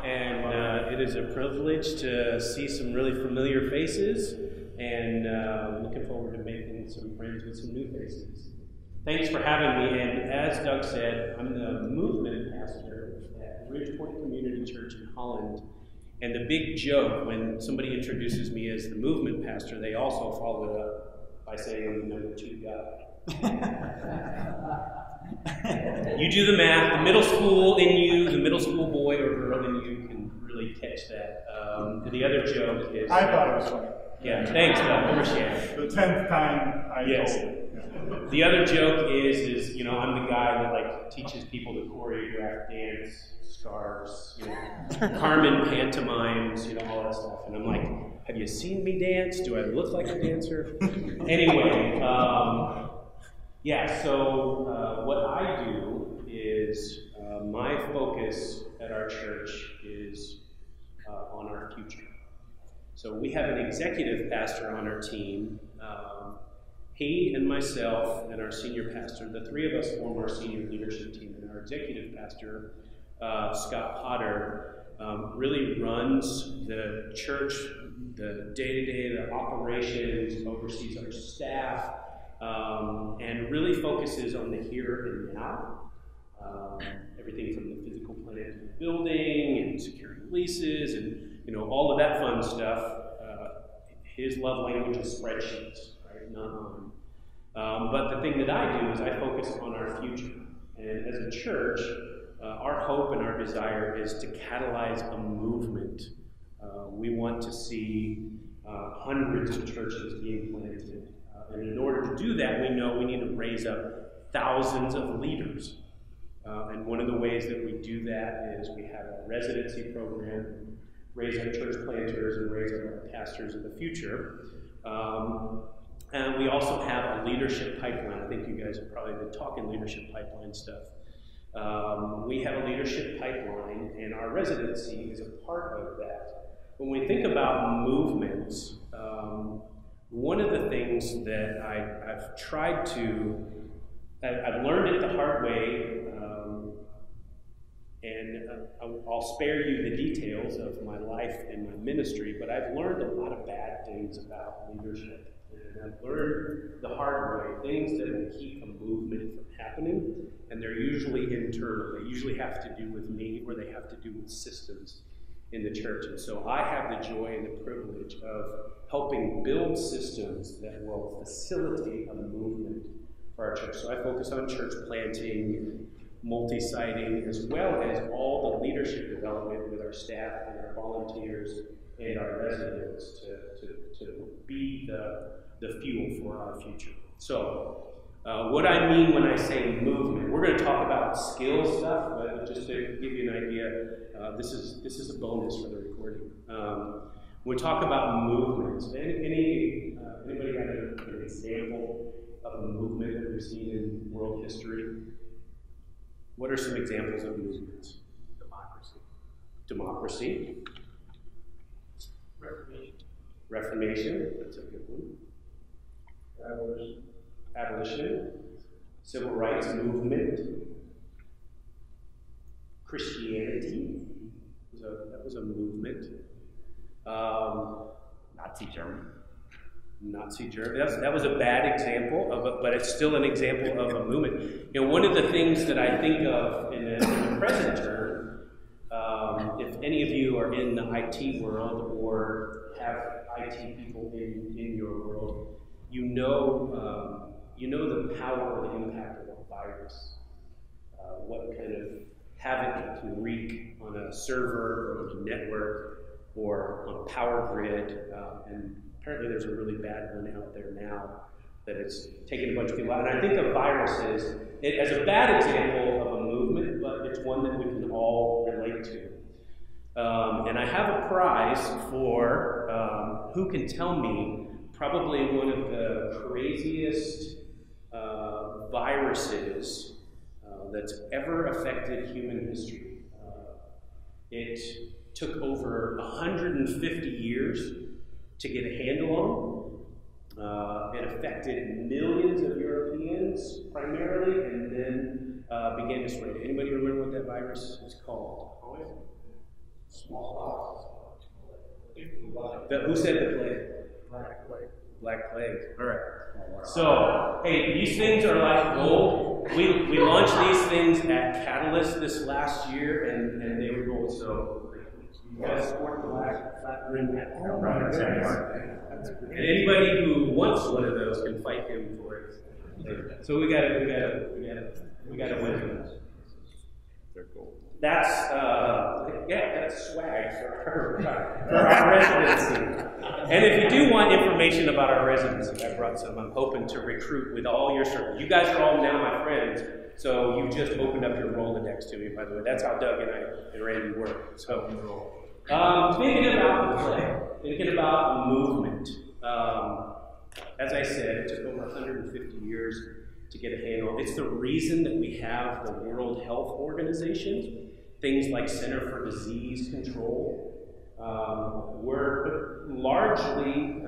And it is a privilege to see some really familiar faces, and looking forward to making some friends with some new faces. Thanks for having me, and as Doug said, I'm the movement pastor at Ridgepoint Community Church in Holland. And the big joke when somebody introduces me as the movement pastor, they also follow it up by saying I'm the number 2 guy. You do the math, the middle school in you, the middle school boy or girl in you can really catch that. The other joke is... I thought it was funny. Yeah, thanks, Doug. I appreciate it. The 10th time I told it. The other joke is, you know, I'm the guy that, like, teaches people to choreograph dance, scarves, you know, Carmen pantomimes, you know, all that stuff. And I'm like, have you seen me dance? Do I look like a dancer? Anyway, so what I do is my focus at our church is on our future. So we have an executive pastor on our team. He and myself and our senior pastor, the three of us form our senior leadership team. And our executive pastor, Scott Potter, really runs the church, the day-to-day, the operations, oversees our staff, and really focuses on the here and now. Everything from the physical plan to the building and securing leases and, you know, all of that fun stuff. His love language is spreadsheets, right? Not mine. But the thing that I do is I focus on our future. And as a church, our hope and our desire is to catalyze a movement. We want to see hundreds of churches being planted. And in order to do that, we know we need to raise up thousands of leaders. And one of the ways that we do that is we have a residency program, raise up church planters and raise up our pastors of the future. And we also have a leadership pipeline. I think you guys have probably been talking leadership pipeline stuff. We have a leadership pipeline, and our residency is a part of that. When we think about movements, one of the things that I've tried to, I've learned it the hard way, and I'll spare you the details of my life and my ministry, but I've learned a lot of bad things about leadership. And I've learned the hard way, things that will keep a movement from happening, and they're usually internal. They usually have to do with me, or they have to do with systems in the church. And so I have the joy and the privilege of helping build systems that will facilitate a movement for our church. So I focus on church planting, multi-siting, as well as all the leadership development with our staff and our volunteers and our residents to be the fuel for our future. So what I mean when I say movement, we're going to talk about skill stuff, but just to give you an idea, this is a bonus for the recording. When we talk about movements, anybody got an example of a movement that we've seen in world history? What are some examples of movements? Democracy. Reformation. That's a good one. Abolition. Civil rights movement. Christianity. That was a movement. Nazi Germany. That was a bad example of it, but it's still an example of a movement. You know, one of the things that I think of in the present term, if any of you are in the IT world or have IT people in your world, you know the power or the impact of a virus. What kind of havoc it can wreak on a server or on a network or on a power grid, and apparently there's a really bad one out there now that it's taking a bunch of people out. And I think of viruses as a bad example of a movement, but it's one that we can all relate to. And I have a prize for who can tell me probably one of the craziest viruses that's ever affected human history. It took over 150 years to get a handle on. It affected millions of Europeans primarily, and then began to spread. Anybody remember what that virus is called? Who said the plague? Black plague. Black plague. All right. So, hey, these things are like gold. We launched these things at Catalyst this last year, and they were gold. So, you guys sport the black flat rim hat. And anybody who wants one of those can fight him for it. So we gotta win them. They're gold. That's swag for our residency. And if you do want information about our residency, I brought some. I'm hoping to recruit with all your circles. You guys are all now my friends, so you just opened up your Rolodex to me, by the way. That's how Doug and I and Randy work. So, thinking about the play, thinking about movement. As I said, it took over 150 years to get a handle. It's the reason that we have the World Health Organization, things like Center for Disease Control, were largely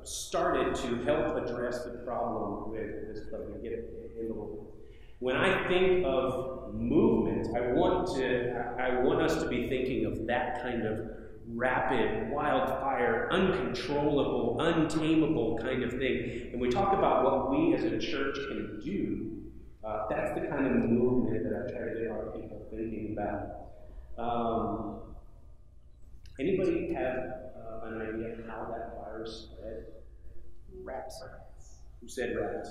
started to help address the problem with this plague and get it handled. When I think of movement, I want us to be thinking of that kind of rapid, wildfire, uncontrollable, untamable kind of thing. And we talk about what we as a church can do. That's the kind of movement that I try to get our people thinking about. Anybody have an idea how that virus spread? Rats. Who said rats?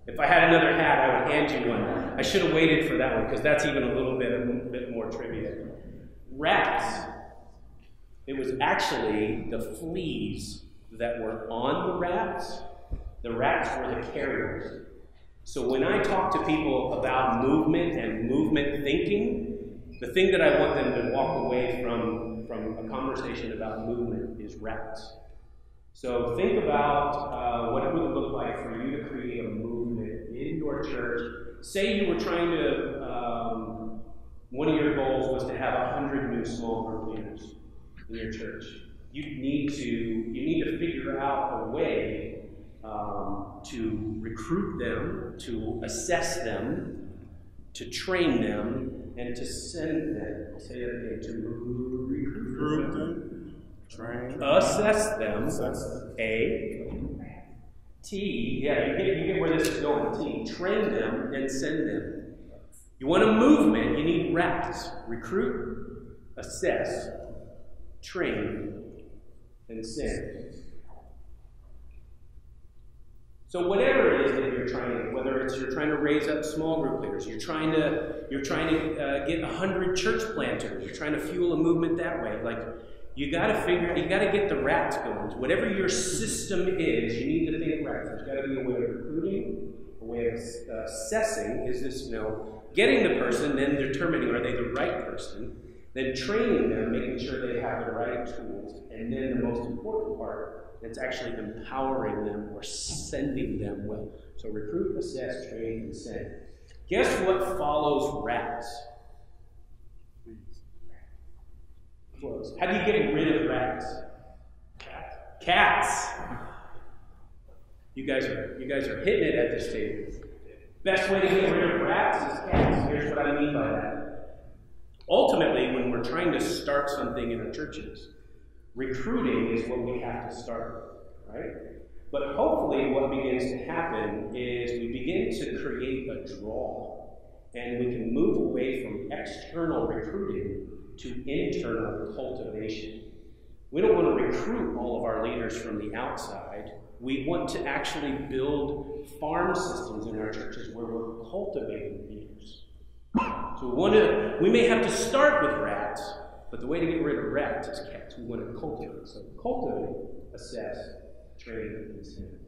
If I had another hat, I would hand you one. I should have waited for that one because that's even a little bit more trivia. Rats. It was actually the fleas that were on the rats. The rats were the carriers. So when I talk to people about movement and movement thinking, the thing that I want them to walk away from a conversation about movement is rats. So think about what it would look like for you to create a movement in your church. Say you were trying to, one of your goals was to have 100 new small group leaders in your church. You need to figure out a way to recruit them, to assess them, to train them, and to send them. Say it again. To recruit them, train, assess them. A. T. Yeah, you get where this is going. T. Train them and send them. You want a movement? You need rats. Recruit, assess, train, and send. So whatever it is that you're trying to, whether it's you're trying to raise up small group leaders, you're trying to get 100 church planters, you're trying to fuel a movement that way. Like you got to get the rats going. Whatever your system is, you need to think rats. There's got to be a way of recruiting, a way of assessing. Is this getting the person, then determining are they the right person. Then training them, making sure they have the right tools, and then the most important part, it's actually empowering them or sending them well. So recruit, assess, train, and send. Guess what follows rats? Close. How do you get rid of rats? Cats. You guys are hitting it at this table. Best way to get rid of rats is cats. Here's what I mean by that. Ultimately, when we're trying to start something in our churches, recruiting is what we have to start with, right? But hopefully what begins to happen is we begin to create a draw, and we can move away from external recruiting to internal cultivation. We don't want to recruit all of our leaders from the outside. We want to actually build farm systems in our churches where we're cultivating leaders. So we may have to start with rats, but the way to get rid of rats is cats. We want to cultivate. So cultivate, assess, train, and send.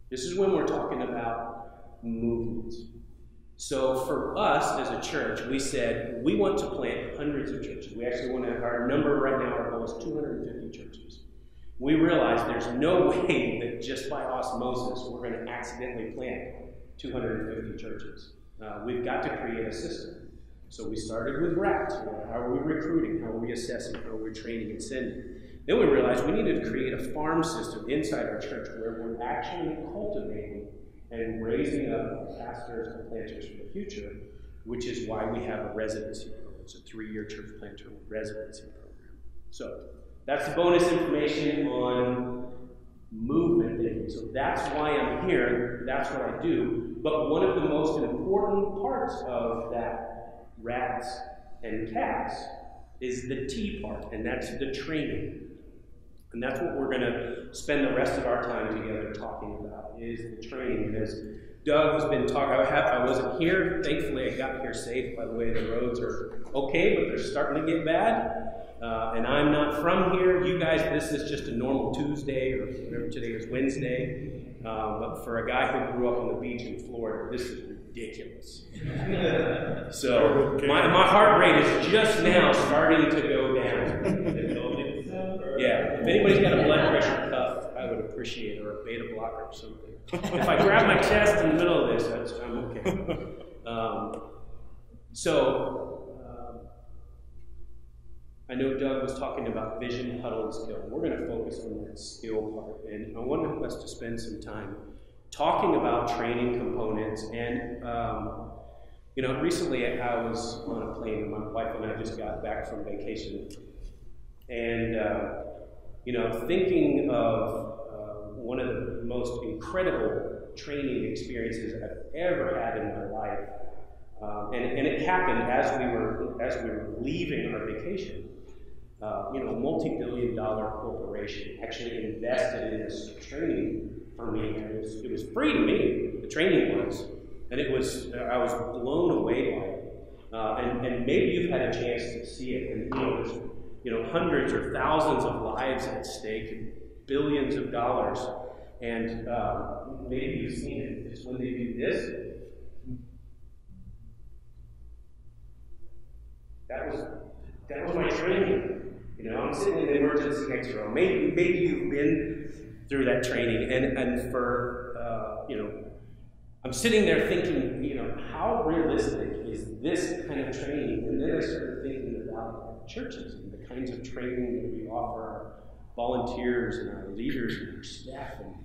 This is when we're talking about movement. So for us as a church, we said we want to plant hundreds of churches. We actually want to, our number right now, our goal is 250 churches. We realize there's no way that just by osmosis we're going to accidentally plant 250 churches. We've got to create a system. So we started with rats. How are we recruiting? How are we assessing? How are we training and sending? Then we realized we needed to create a farm system inside our church where we're actually cultivating and raising up pastors and planters for the future, which is why we have a residency program. It's a 3-year church planter residency program. So that's the bonus information on movement thinking. So that's why I'm here. That's what I do. But one of the most important parts of that rats and cats is the T part, and that's the training. And that's what we're going to spend the rest of our time together talking about, is the training. And as Doug has been talking, I wasn't here. Thankfully, I got here safe. By the way, the roads are okay, but they're starting to get bad. And I'm not from here. You guys, this is just a normal Tuesday, or whatever today is, Wednesday. But for a guy who grew up on the beach in Florida, this is ridiculous. So my heart rate is just now starting to go down. Yeah, if anybody's got a blood pressure cuff, I would appreciate it, or a beta blocker or something. If I grab my chest in the middle of this, I'm okay. I know Doug was talking about vision, huddle, and skill. We're going to focus on that skill part, and I want us to spend some time talking about training components. And recently I was on a plane, and my wife and I just got back from vacation, and thinking of one of the most incredible training experiences I've ever had in my life, and it happened as we were leaving our vacation. A multi-billion-dollar corporation actually invested in this training for me, and it was free to me. The training was, and I was blown away by it. And maybe you've had a chance to see it, and there's hundreds or thousands of lives at stake and billions of dollars, and maybe you've seen it. It's when they do this. That was my training. I'm sitting in the emergency next row. Maybe you've been through that training, and for I'm sitting there thinking, how realistic is this kind of training? And then I started thinking about churches and the kinds of training that we offer our volunteers and our leaders and our staff. And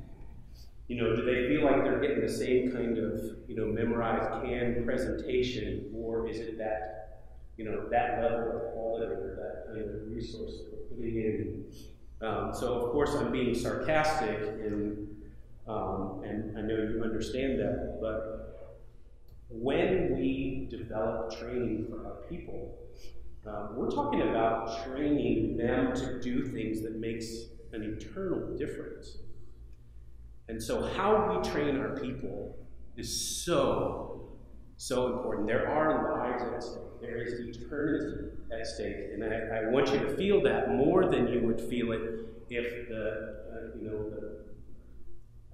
do they feel like they're getting the same kind of memorized canned presentation, or is it that that level of quality or that kind of resource that we're putting in? So of course I'm being sarcastic, and I know you understand that, but when we develop training for our people, we're talking about training them to do things that makes an eternal difference. And so how we train our people is so important. There are lives at stake. There is eternity at stake, and I want you to feel that more than you would feel it if I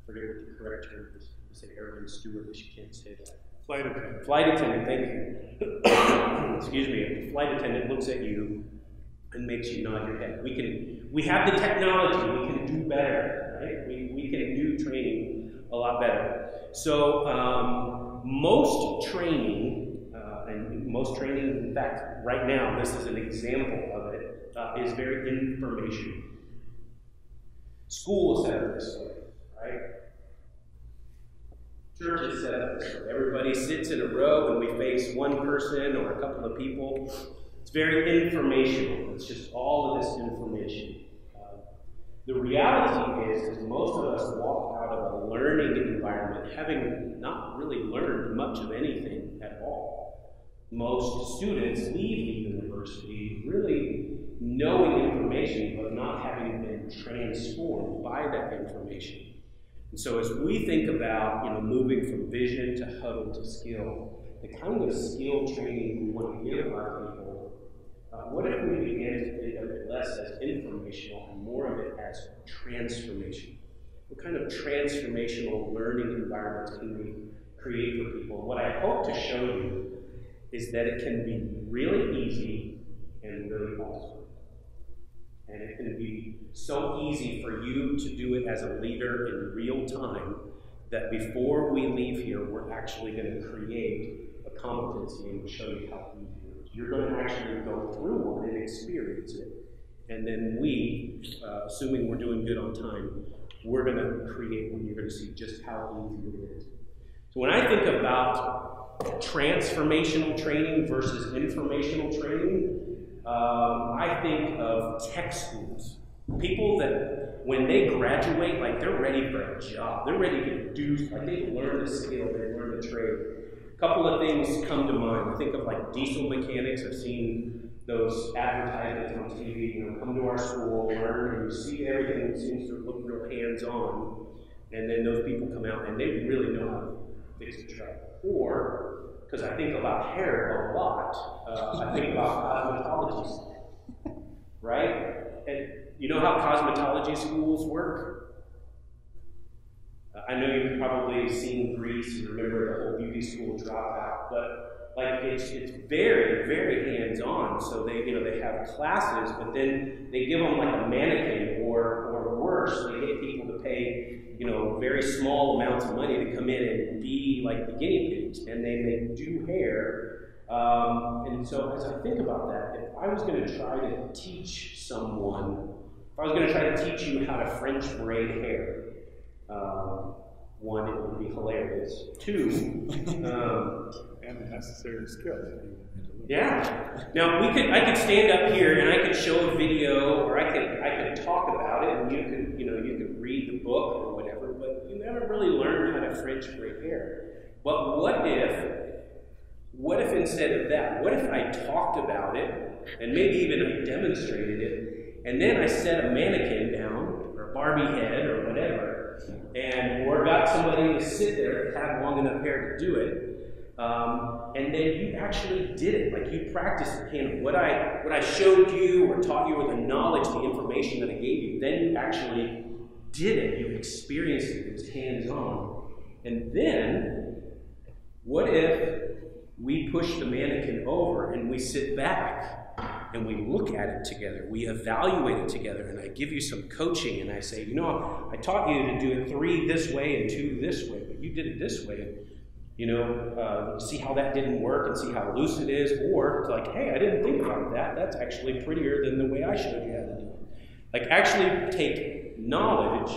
forget what the correct term is. You say airline stewardess, you can't say that. Flight attendant. Flight attendant, thank you. Excuse me. If the flight attendant looks at you and makes you nod your head, we have the technology. We can do better, right? We can do training a lot better. So most training, in fact, right now, this is an example of it, is very informational. School is set up this way, right? Church is set up this way. Everybody sits in a row and we face one person or a couple of people. It's very informational. It's just all of this information. The reality is most of us walk out of a learning environment having not really learned much of anything at all. Most students leave the university really knowing information, but not having been transformed by that information. And so as we think about moving from vision to huddle to skill, the kind of skill training we want to give our people, what if we began to think of it less as informational and more of it as transformation? What kind of transformational learning environments can we create for people? What I hope to show you is that it can be really easy and really awesome. And it can be so easy for you to do it as a leader in real time that before we leave here, we're actually going to create a competency and show you how we do it. You're going to actually go through one and experience it. And then we, assuming we're doing good on time, we're going to create one. You're going to see just how easy it is. So when I think about transformational training versus informational training, I think of tech schools. People that, when they graduate, like they're ready for a job. They're ready to do, like they learn the skill, they learn the trade. A couple of things come to mind. I think of like diesel mechanics. I've seen those advertisements on TV, you know, come to our school, learn, and you see everything seems to look real hands-on. And then those people come out and they really know how to fix a truck. Or, because I think about hair a lot, I think about cosmetology, right? And you know how cosmetology schools work? I know you've probably seen Grease and remember the whole beauty school dropout, but like it's very, very hands-on. So they have classes, but then they give them like a mannequin, or worse, they get people to pay very small amounts of money to come in and be like the guinea pigs, and they do hair. And so as I think about that, if I was going to try to teach someone, if I was going to try to teach you how to French braid hair, one, it would be hilarious. Two, and the necessary skills. Yeah. Now I could stand up here and I could show a video, or I could talk about it, and you could read the book or whatever, but you never really learned how to French braid hair. But what if instead of that, what if I talked about it, and maybe even I demonstrated it, and then I set a mannequin down, or a Barbie head, or whatever, or got somebody to sit there that had long enough hair to do it, and then you actually did it, like you practiced it. What I showed you or taught you, or the knowledge, the information that I gave you, then you actually did it. You experienced it. It was hands-on. And then, what if we push the mannequin over and we sit back and we look at it together, we evaluate it together, and I give you some coaching and I say, I taught you to do it 3 this way and 2 this way, but you did it this way. See how that didn't work and see how loose it is, or it's like, hey, I didn't think about that. That's actually prettier than the way I showed you how to do it. Like, actually take knowledge.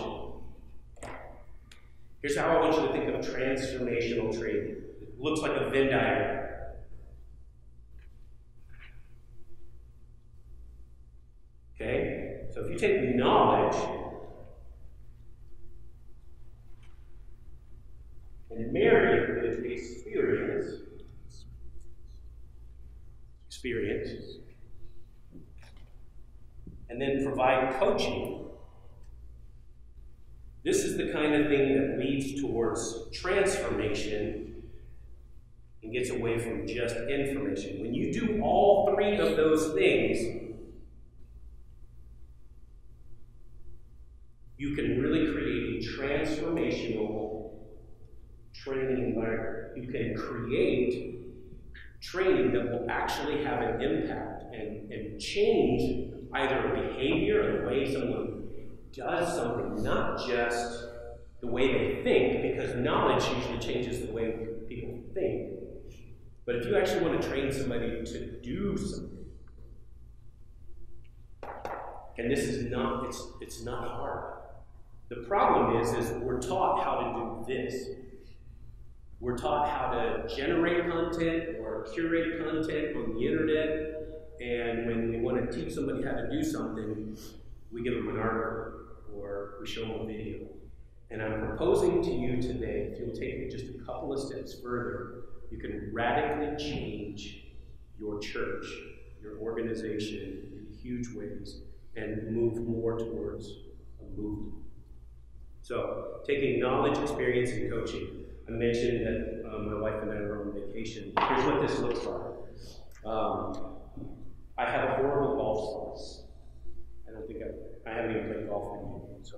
Here's how I want you to think of transformational training. It looks like a Venn diagram. Okay? So if you take knowledge and marry it with experience, and then provide coaching, this is the kind of thing that leads towards transformation and gets away from just information. When you do all 3 of those things, you can really create a transformational training environment. You can create training that will actually have an impact and change either a behavior or the way someone does something, not just the way they think, because knowledge usually changes the way people think. But if you actually want to train somebody to do something, and this is not, it's not hard. The problem is we're taught how to do this. We're taught how to generate content or curate content on the internet, and when we want to teach somebody how to do something, we give them an article or we show them a video. And I'm proposing to you today, if you'll take it just a couple of steps further, you can radically change your church, your organization in huge ways, and move more towards a movement. So, taking knowledge, experience, and coaching. I mentioned that my wife and I were on vacation. Here's what this looks like. I have a horrible golf slice. I haven't even played golf in years, so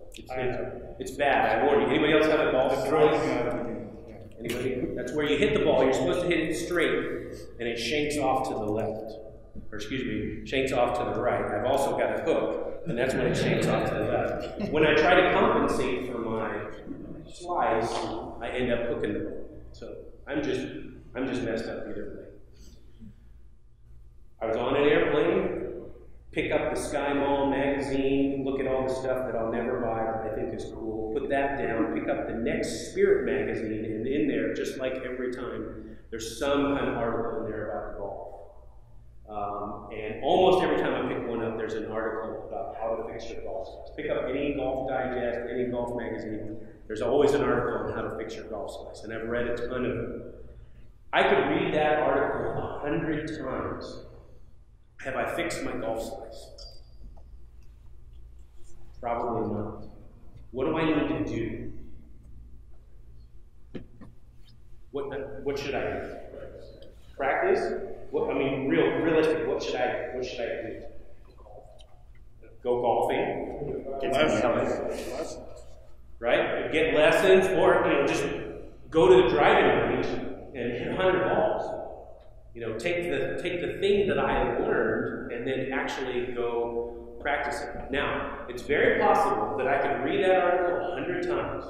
it's bad. I warn you. Anybody else have a golf slice? Anybody? That's where you hit the ball. You're supposed to hit it straight, and it shanks off to the left. Or excuse me, shanks off to the right. I've also got a hook, and that's when it shanks off to the left. When I try to compensate for my slice, I end up hooking the ball. So I'm just messed up either way. I was on an airplane, pick up the Sky Mall magazine, look at all the stuff that I'll never buy that I think is cool, put that down, pick up the next Spirit magazine, and in there, just like every time, There's some kind of article in there about golf. And almost every time I pick one up, there's an article about how to fix your golf slice. Pick up any golf digest, any golf magazine, there's always an article on how to fix your golf slice, and I've read a ton of them. I could read that article 100 times. Have I fixed my golf slice? Probably not. What do I need to do? What should I do? Practice? Realistic. What should I do? Go golfing. Get some lessons. Right? Get lessons, or just go to the driving range and hit 100 balls. Take the thing that I learned and then actually go practice it. Now, it's very possible that I could read that article 100 times.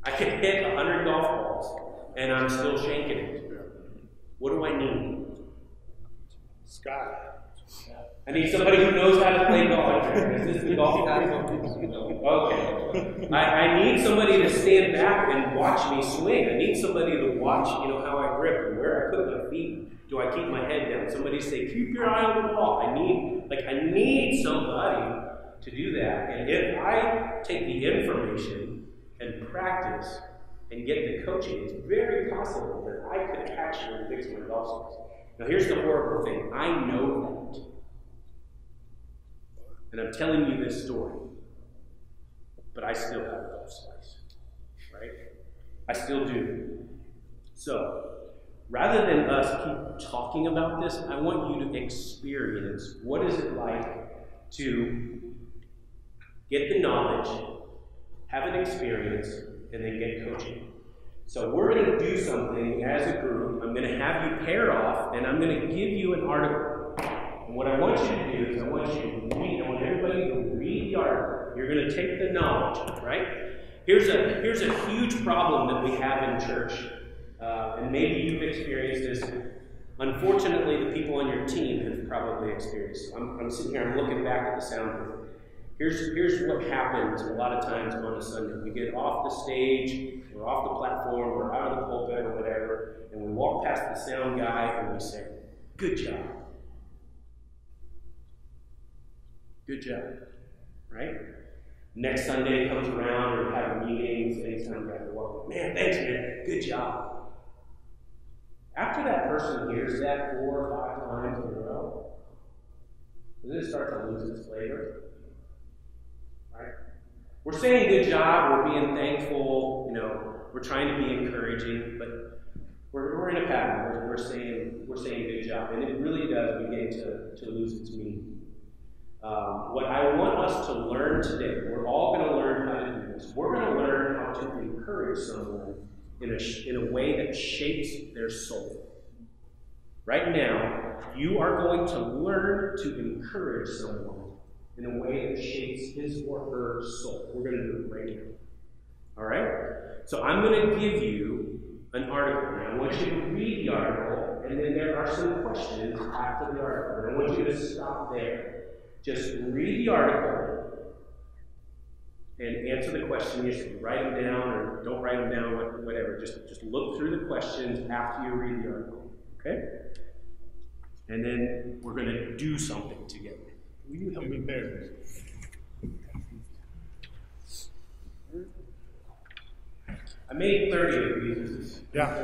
I could hit 100 golf balls, and I'm still shanking it. What do I need? Sky. I need somebody who knows how to play golf. Is this the golf guy? Okay. I need somebody to stand back and watch me swing. I need somebody to watch, how I grip and where I put my feet. Do I keep my head down? Somebody say, keep your eye on the ball. I need somebody to do that. And if I take the information and practice and get the coaching, it's very possible that I could actually fix my golf swings. Now here's the horrible thing. I know that. And I'm telling you this story. But I still have a golf slice. Right? I still do. So, rather than us keep talking about this, I want you to experience what is it like to get the knowledge, have an experience, and then get coaching. So we're going to do something as a group. I'm going to have you pair off, and I'm going to give you an article. And what I want you to do is I want everybody to read the article. You're going to take the knowledge, right? Here's a huge problem that we have in church. And maybe you've experienced this. Unfortunately, the people on your team have probably experienced it. I'm sitting here, I'm looking back at the sound booth. Here's what happens a lot of times on a Sunday. We get off the stage, we're off the platform, we're out of the pulpit or whatever, and we walk past the sound guy and we say, good job. Good job. Right? Next Sunday comes around, or we have meetings, and sound guy will walk, man, thanks, man, good job. After that person hears that 4 or 5 times in a row, doesn't it start to lose its flavor? Right? We're saying good job, we're being thankful, we're trying to be encouraging, but we're in a pattern. We're saying good job, and it really does begin to lose its meaning. What I want us to learn today, we're all going to learn how to do this. We're going to learn how to encourage someone in a way that shapes their soul. Right now, you are going to learn to encourage someone in a way that shapes his or her soul. We're going to do it right now. All right? So I'm going to give you an article. And I want you to read the article, and then there are some questions after the article. And I want you to stop there. Just read the article and answer the question. You should write them down or don't write them down, whatever. Just look through the questions after you read the article. Okay? And then we're going to do something together. Will you help me there? I made 30 of these. Yeah,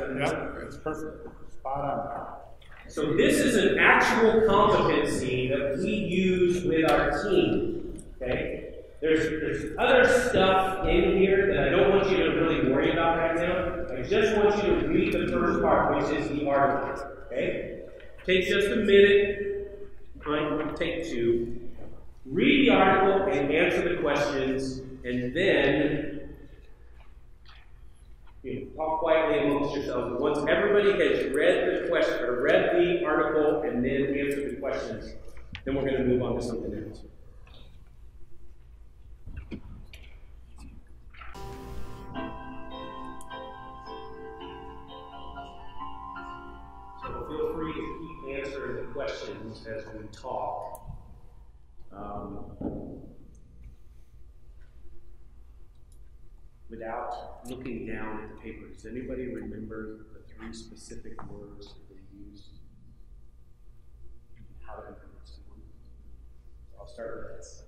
it's perfect. Spot on. So this is an actual competency that we use with our team. Okay? There's other stuff in here that I don't want you to really worry about right now. I just want you to read the first part, which is the article. Okay? Take just a minute. Take 2. Read the article and answer the questions, and then talk quietly amongst yourselves. Once everybody has read the question or read the article and then answered the questions, then we're going to move on to something else. So feel free to keep answering the questions as we talk. Without looking down at the paper. Does anybody remember the 3 specific words that they use how to encourage someone. I'll start with this.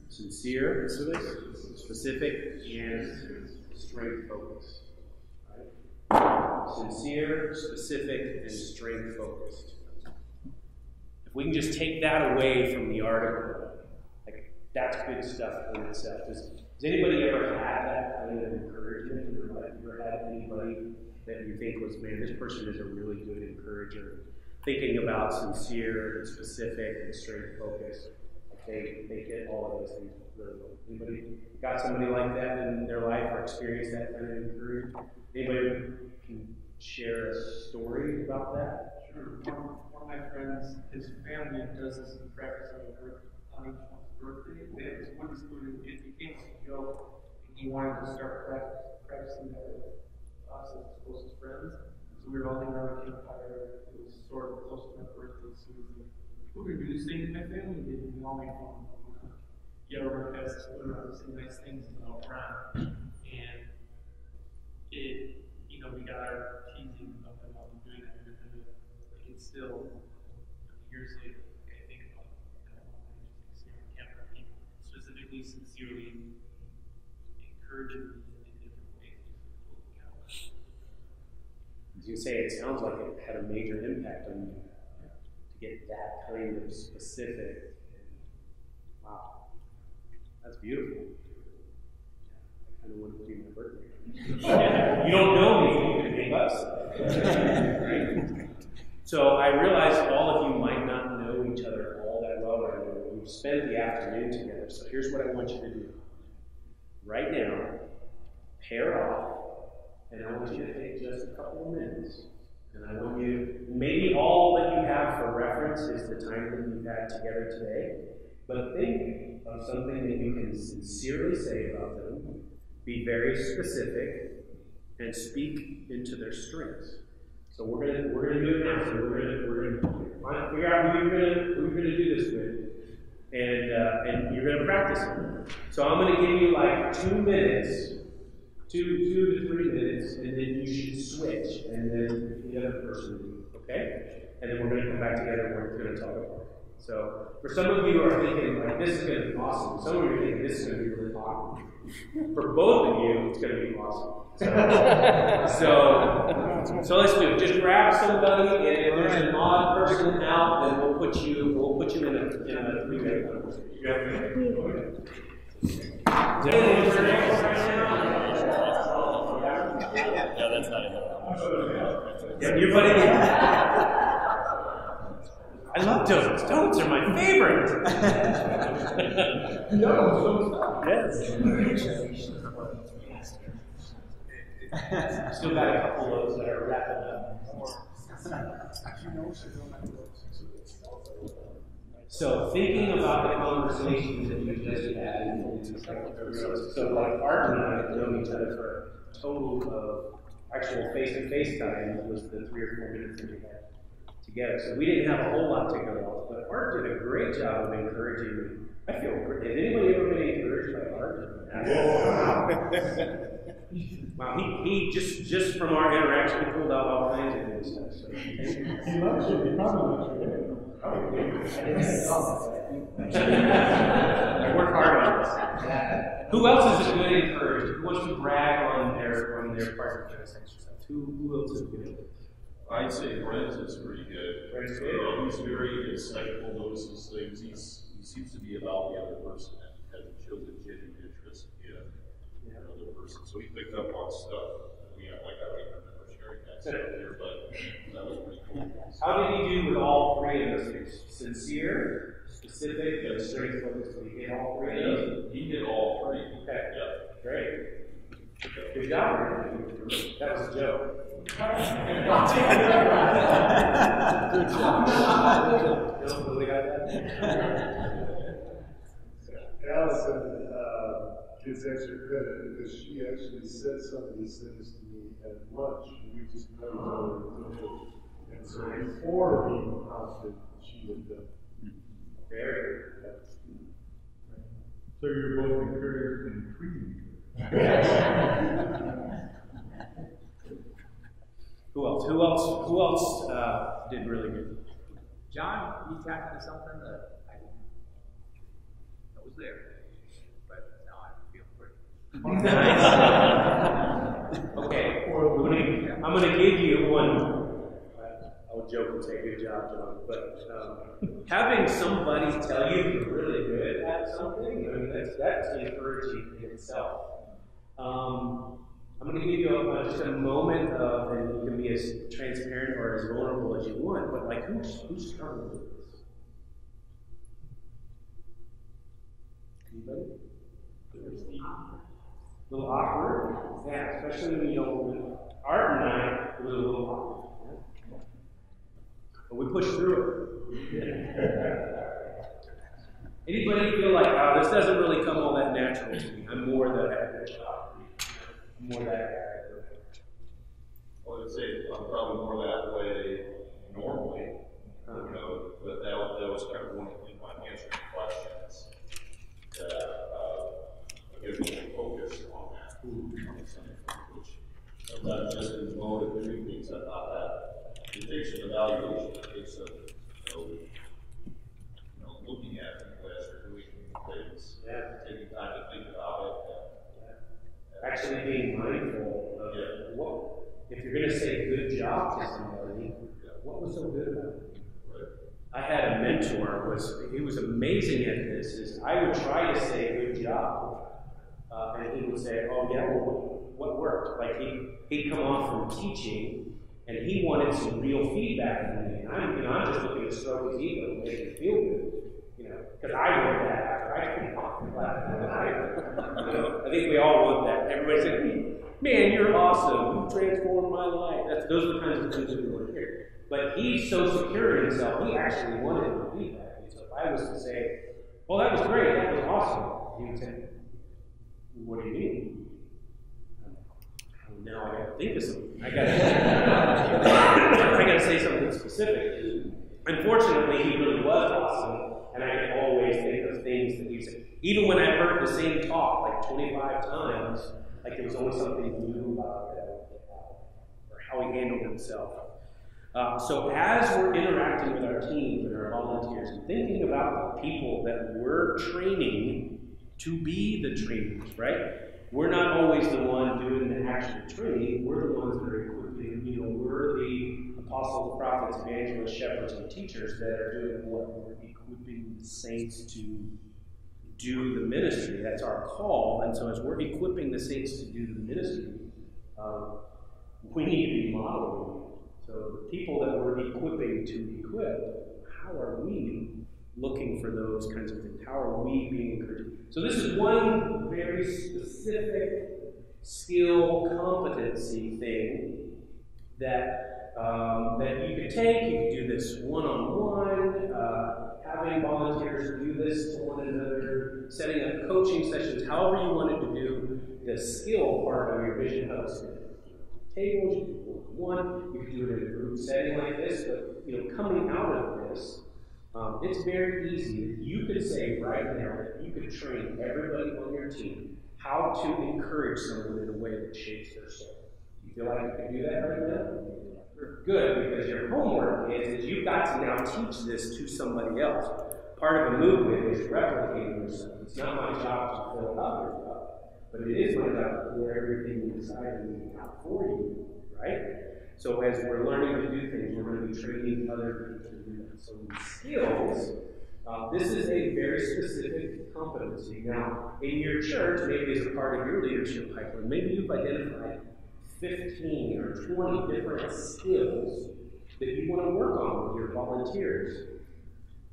Sincere, specific, and strength-focused. Right? Sincere, specific, and strength-focused. If we can just take that away from the article, like that's good stuff in itself. Has anybody ever had that kind of encouragement in their life? Ever had anybody that you think was, man, this person is a really good encourager? Thinking about sincere and specific and strength-focused. They get all of those things really well. Anybody got somebody like that in their life or experienced that kind of encouragement? Anybody can share a story about that? Sure. One of my friends, his family does this in practice on each one's birthday. They have this wooden spoon, and it became a joke, and he wanted to start practicing that with us as his closest friends. So we were all hanging around a campfire. It was sort of close to my birthday, so he was like, we're going to do this thing that my family did, and we all made fun. Yeah, we're going to pass this spoon around and say nice things about Ron. And it, we got our teasing about them while doing that. And it's still, years later, I think about campfire people, specifically, sincerely encouraging in different ways. As you say, it sounds like it had a major impact on you. Get that kind of specific. Wow, that's beautiful. I kind of want to do my birthday. You don't know me, you can give us. So I realize all of you might not know each other all that well right now. We've spent the afternoon together, so here's what I want you to do. Right now, pair off, and I want you to take just a couple of minutes. And I want you, maybe all that you have for reference is the time that you've had together today, but think of something that you can sincerely say about them, be very specific, and speak into their strengths. So we're gonna do it now. So we're gonna figure out who we're gonna do this with, and you're gonna practice it. So I'm gonna give you like 2 minutes. 2 to 3 minutes, and then you should switch, and then the other person will do it, okay? And then we're going to come back together and we're going to talk about it. So, for some of you who are thinking, like, this is going to be awesome. Some of you are thinking, this is going to be really awkward. For both of you, it's going to be awesome. So let's do it. Just grab somebody, and if there's an odd person out, then we'll put you in a 3-minute conversation. Yeah, that's not enough. Yeah, your buddy. I love donuts. Donuts are my favorite. Yes. Still got a couple of those that are wrapping up. So thinking about the conversations that you just had, so like Art and I have known each other for a total of actual face-to-face time was the 3 or 4 minutes that we had together. So we didn't have a whole lot to go off, but Art did a great job of encouraging me. I feel great. Has anybody ever been encouraged by Art? Wow, he just from our interaction, he pulled out all kinds of good stuff. So, He loves you. He probably loves you. I work hard on this. Who else is a good encourager? Who wants to brag on their part of the exercise? Who else is good? I'd say Brent is pretty good. Brent's good. He's very insightful, notices things. He seems to be about the other person and shows a genuine interest in the other person. So he picked up on stuff. I don't remember sharing that stuff there, but that was pretty cool. How did he do with all 3 of those things? Sincere, specific, and strength-focused. Did he get all 3 of those? He did all 3. Okay. Yeah. Great. Good job. That was a joke. Allison gets extra credit because she actually said some of these things to me at lunch. We just met each other. And so before being constant, she had done. Very So you're both encouraged and treated. Who else? Who else did really good? John, you tapped into something that was there, but now I feel pretty. Nice. Okay, I'm going to give you one. I would joke and say, good job, John. But having somebody tell you you're really good at something, I mean, that's encouraging in itself. I'm going to give you just a moment of, and you can be as transparent or as vulnerable as you want, but like, who's struggling with this? Anybody? A little awkward? Yeah, especially when you don't. Art and I, it was a little awkward. Yeah? But we pushed through it. Anybody feel like, oh, this doesn't really come all that natural to me? I'm more that average. More that guy. Well, I would say I'm probably more that way normally, but that was kind of one of my answering questions. Gives me focus on that. Which sometimes just in the mode of doing things, I thought that it takes an evaluation, it takes looking at people as they're doing things, taking time to think about it. Actually being mindful of what, if you're going to say good job to somebody, what was so good about it? I had a mentor, he was amazing at this, is I would try to say good job, and he would say, oh yeah, well, what worked? Like he'd come off from teaching, and he wanted some real feedback from me, and I'm just looking to stroke his ego and make him feel good, because I want that after I came off the class. I think we all want that. Everybody said, man, you're awesome. You transformed my life. Those are the kinds of things that we want to hear. But he's so secure in himself, he actually wanted the feedback. And so if I was to say, well, that was great, that was awesome, he would say, what do you mean? Now I got to think of something. I got to say something specific. Unfortunately, he really was awesome, and I could always think of things that he said. Even when I heard the same talk like 25 times, like there was always something new about that, or how he handled himself. So as we're interacting with our teams and our volunteers and thinking about the people that we're training to be the trainers, right? We're not always the one doing the actual training. We're the ones that are equipping, we're the apostles, prophets, evangelists, shepherds, and teachers that are doing what we're equipping the saints to do the ministry. That's our call. And so as we're equipping the saints to do the ministry, we need to be modeling. So the people that we're equipping to equip, how are we looking for those kinds of things? How are we being encouraged? So this is one very specific skill competency thing that you could take. You could do this one-on-one, having volunteers do this to one another, setting up coaching sessions, however you wanted to do the skill part of your Vision Hub. Tables, you could do one-on-one, you could do it in a group setting like this, but coming out of this, it's very easy. You could say right now that you could train everybody on your team how to encourage someone in a way that shapes their soul. You feel like you can do that right now? Good, because your homework is you've got to now teach this to somebody else. Part of a movement is replicating yourself. It's not my job to fill others up, but it is my job to pour everything you decide to leave out for you, right? So as we're learning to do things, we're going to be training other people to do that. So skills, this is a very specific competency. Now, in your church, maybe as a part of your leadership pipeline, maybe you've identified 15 or 20 different skills that you want to work on with your volunteers.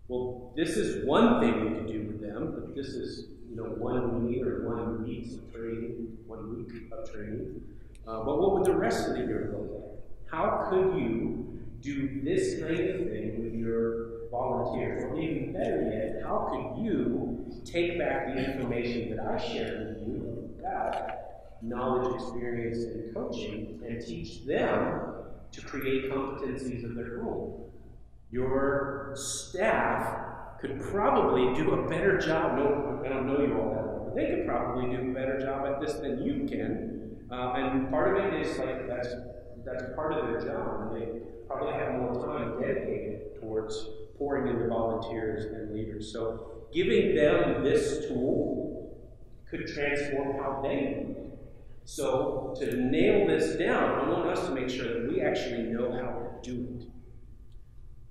Well, this is one thing you can do with them, but this is 1 week or 1 week of training, 1 week of training. But what would the rest of the year look like? How could you do this kind of thing with your volunteers? Or even better yet, how could you take back the information that I shared with you about knowledge, experience, and coaching and teach them to create competencies of their own? Your staff could probably do a better job. No, I don't know you all that well, but they could probably do a better job at this than you can. And part of it is like that's that's part of their job, and they probably have more time dedicated towards pouring into volunteers and leaders. So giving them this tool could transform how they lead. So to nail this down, I want us to make sure that we actually know how to do it.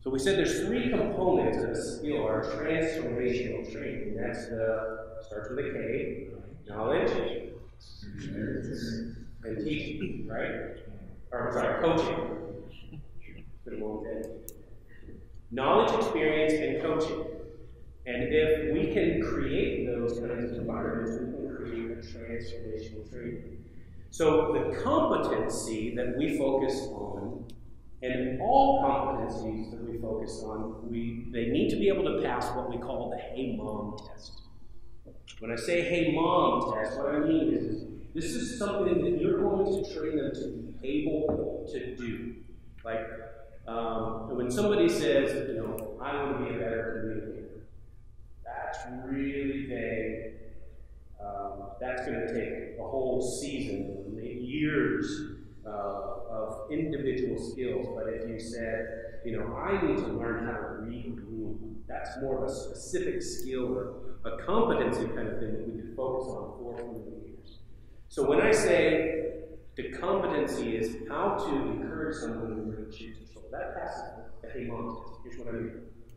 So we said there's 3 components of a skill, our transformational training. That's starts with a K, knowledge, and teaching, right? Or sorry, coaching. Knowledge, experience, and coaching. And if we can create those kinds of environments, we can create a transformational training. So the competency that we focus on, and all competencies that we focus on, they need to be able to pass what we call the Hey Mom test. When I say Hey Mom test, what I mean is this is something that you're going to train them to be able to do. Like when somebody says, I want to be a better communicator, that's really vague. That's going to take a whole season, maybe years of individual skills. But if you said, I need to learn how to read a room, that's more of a specific skill or a competency kind of thing that we could focus on for years. So when I say the competency is how to encourage someone to achieve control, that passes the Hey Mom test. Here's what I mean.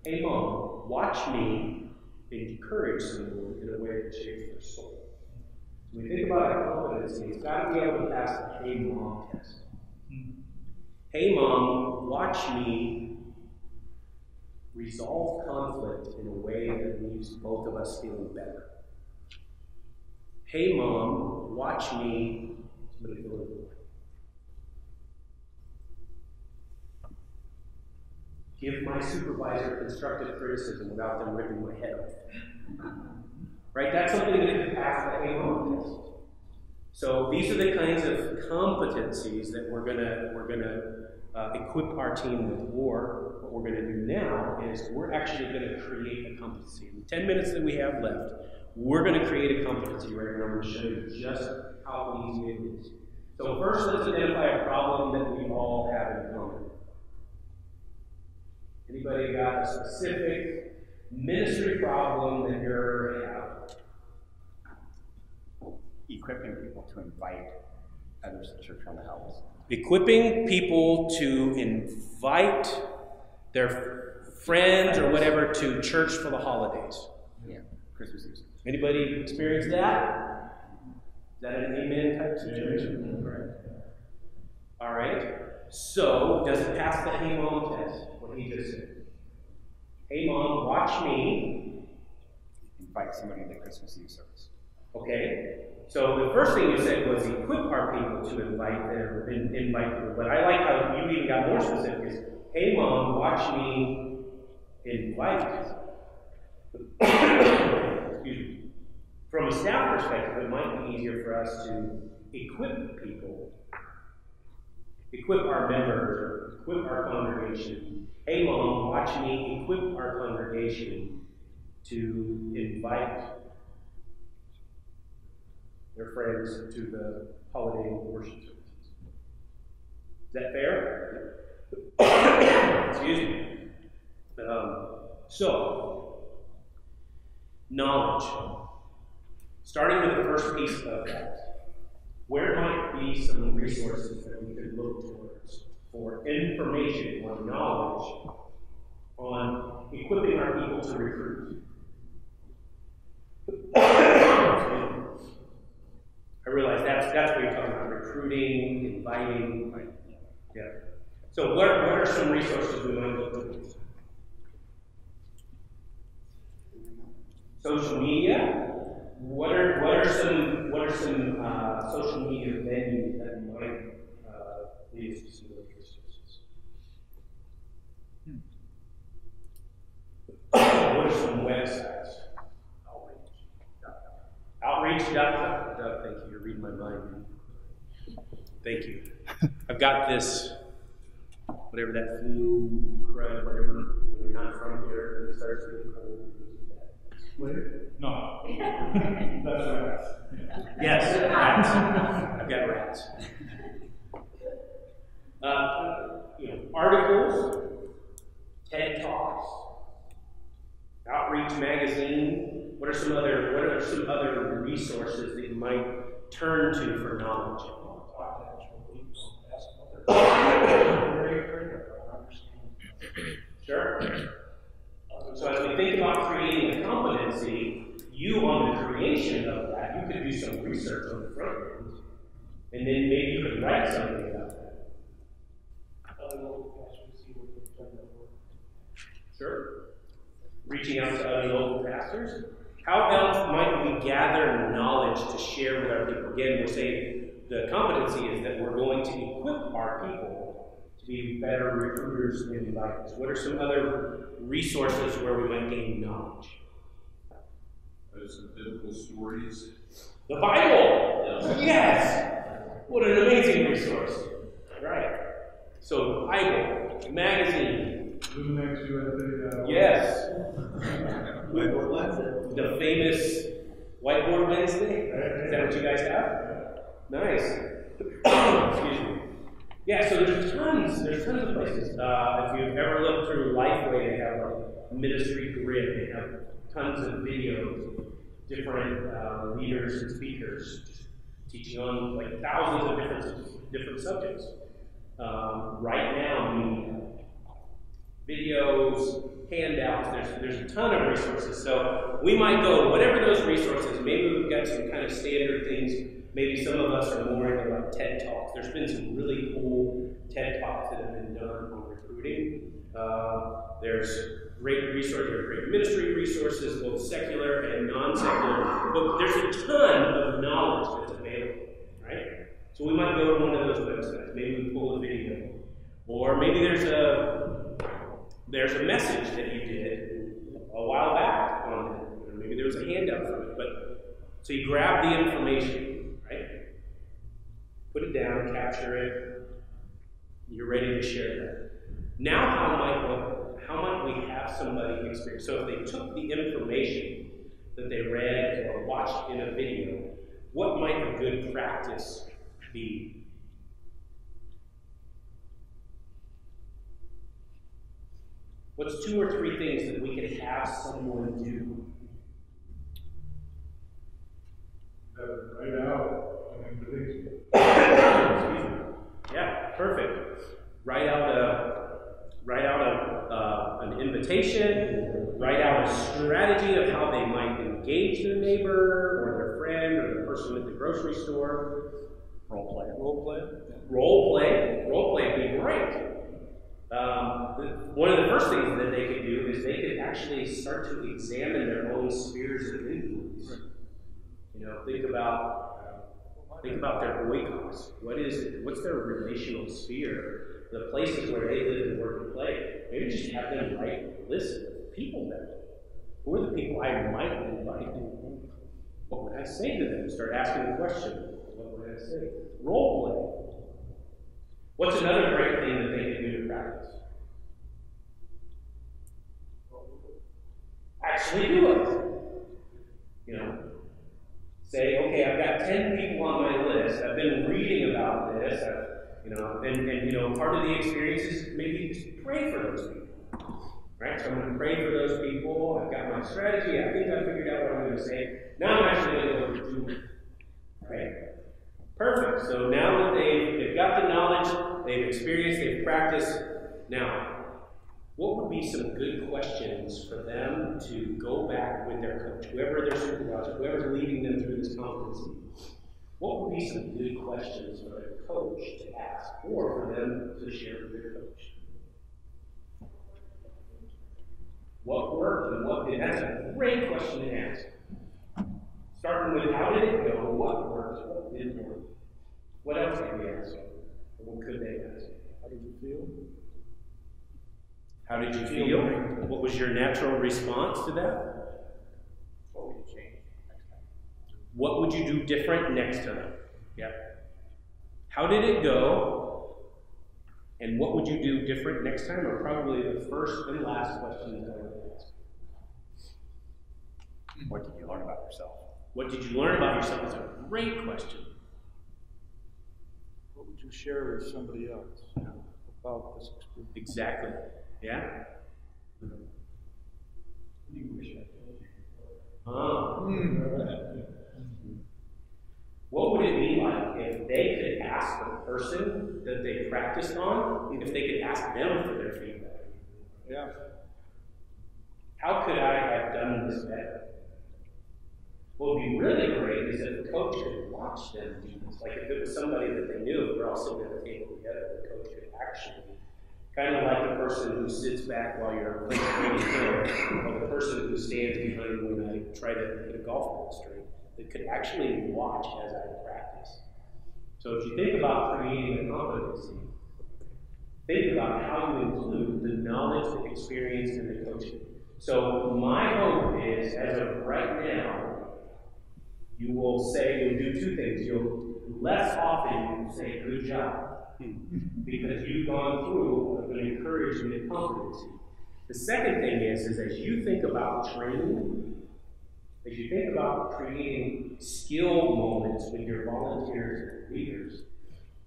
Hey Mom, watch me encourage someone in a way that shapes their soul. When we think about a competency, it's got to be able to pass the Hey Mom test. Hey Mom, watch me resolve conflict in a way that leaves both of us feeling better. Hey Mom, watch me. Somebody fill in the blank. Give my supervisor constructive criticism without them ripping my head off. Right? That's something that can pass the Hey Mom test. So these are the kinds of competencies that we're gonna equip our team with. Or what we're going to do now is we're actually going to create a competency. In the 10 minutes that we have left, we're going to create a competency right now. I'm going to show you just how easy it is. So first, let's identify a problem that we all have in common. Anybody got a specific ministry problem that you're having? Equipping people to invite others to church on the house. Equipping people to invite their friends or whatever to church for the holidays. Yeah, Christmas Eve. Anybody experience that? Is that an amen type situation? Correct. All right. So, does it pass the Hey Mom test? What he just said. Hey Mom, watch me invite somebody to the Christmas Eve service. Okay. So the first thing you said was equip our people to invite people. But I like how you even got more specific. Is, hey Mom, watch me invite. Excuse me. From a staff perspective, it might be easier for us to equip people, equip our members, equip our congregation. Hey Mom, watch me equip our congregation to invite their friends to the holiday worship services. Is that fair? Excuse me. So, knowledge. Starting with the first piece of that, where might be some resources that we could look towards for information or knowledge on equipping our people to recruit? I realize that's what you're talking about, recruiting, inviting. Right? Yeah. So what are some resources we might look towards? Social media. What are some social media venues that might lead us to some of those resources? What are some websites? Outreach.com. Doug, thank you. You're reading my mind. Thank you. I've got this, whatever that flu, crud, whatever, when you're not from here, and it starts to get cold. No. That's rats. Yes, rats. I've got rats. Articles, TED Talks, Outreach Magazine. What are some other resources that you might turn to for knowledge? Sure. So as we think about creating a competency, you on the creation of that, you could do some research on the front end, and then maybe you could write something about that. Sure. Reaching out to other local pastors. How else might we gather knowledge to share with our people? Again, we're saying the competency is that we're going to equip our people to be better recruiters and inviters. What are some other resources where we might gain knowledge? Some biblical stories. The Bible! Yes! What an amazing resource. Right. So, Bible, magazine. Next USA. Yes. Whiteboard Wednesday. The famous Whiteboard Wednesday. Is that what you guys have? Nice. Excuse me. Yeah, so there's tons of places. If you've ever looked through Lifeway, they have a ministry grid. They have tons of videos of different leaders and speakers teaching on like thousands of different subjects. Right now, videos, handouts, there's a ton of resources. So we might go to whatever those resources. Maybe we've got some kind of standard things. Maybe some of us are more into like TED Talks. There's been some really cool TED Talks that have been done on recruiting. There's great resources, great ministry resources, both secular and non-secular. But there's a ton of knowledge that's available, right? So we might go to one of those websites. Maybe we pull a video, or maybe there's a message that you did a while back on it, or maybe there was a handout from it. But so you grab the information, right? Put it down, capture it. You're ready to share that. Now, how might we have somebody experience? So if they took the information that they read or watched in a video, what might a good practice be? What's 2 or 3 things that we could have someone do? Right out an invitation. Excuse me. Yeah, perfect. Write out an invitation. Write out a strategy of how they might engage their neighbor or their friend or the person at the grocery store. Role play would be great. One of the first things that they could do is they could actually start to examine their own spheres of influence. Think about their oikos. What's their relational sphere? The places where they live and work and play. Maybe just have them write a list of people that. Who are the people I might invite? What would I say to them? Start asking the question. What would I say? Role play. What's another great thing that they can do to practice? Actually do it. Say, okay, I've got 10 people on my list. I've been reading about this. Part of the experience is maybe just pray for those people. Right? So I'm going to pray for those people. I've got my strategy. I think I figured out what I'm going to say. Now I'm actually going to go do it. Right? Perfect. So now that they've got the knowledge, they've experienced, they've practiced, now, what would be some good questions for them to go back with their coach, whoever their supervisor, whoever's leading them through this competency? What would be some good questions for their coach to ask, or for them to share with their coach? What worked and what didn't? That's a great question to ask. Starting with how did it go, what worked, what didn't work? What else can we ask? What could they ask? How did you feel? How did you feel? What was your natural response to that? What would you change next time? What would you do different next time? Yeah. How did it go? And what would you do different next time? Are probably the first and last questions I would ask. What did you learn about yourself? What did you learn about yourself? Is a great question. what would you share with somebody else about this experience? Exactly. Yeah. What would it be like if they could ask the person that they practiced on, if they could ask them for their feedback? Yeah. How could I have done this better? What would be really great is if the coach could watch them do this. Like if it was somebody that they knew, if we're all sitting at the table together, the coach could actually, kind of like the person who sits back while you're playing tennis, or the person who stands behind me when I try to hit a golf ball straight, that could actually watch as I practice. So if you think about creating a competency, think about how you include the knowledge, the experience, and the coaching. So my hope is, as of right now, you will say, you'll do two things. You'll less often say, good job, because you've gone through an encouragement competency. The second thing is as you think about training, as you think about creating skill moments with your volunteers and leaders,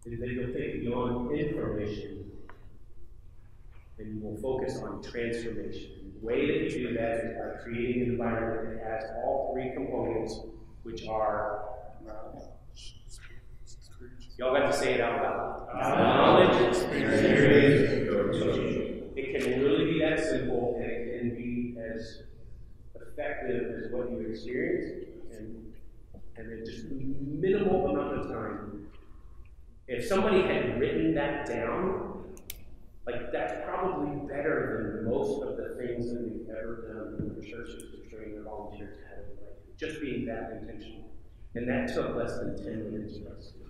is that you'll think beyond information and you will focus on transformation. The way that you do that is by creating an environment that has all three components, which are, y'all got to say it out loud. Knowledge, experience, and coaching. It can really be that simple, and it can be as effective as what you experience, and in just minimal amount of time. If somebody had written that down, like that's probably better than most of the things that we've ever done in the churches to train their volunteers to have, like just being that intentional. And that took less than 10 minutes for us to do.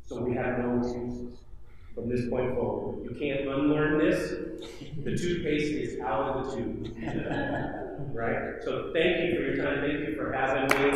So we have no excuses from this point forward. You can't unlearn this. The toothpaste is out of the tube. Right? So thank you for your time. Thank you for having me.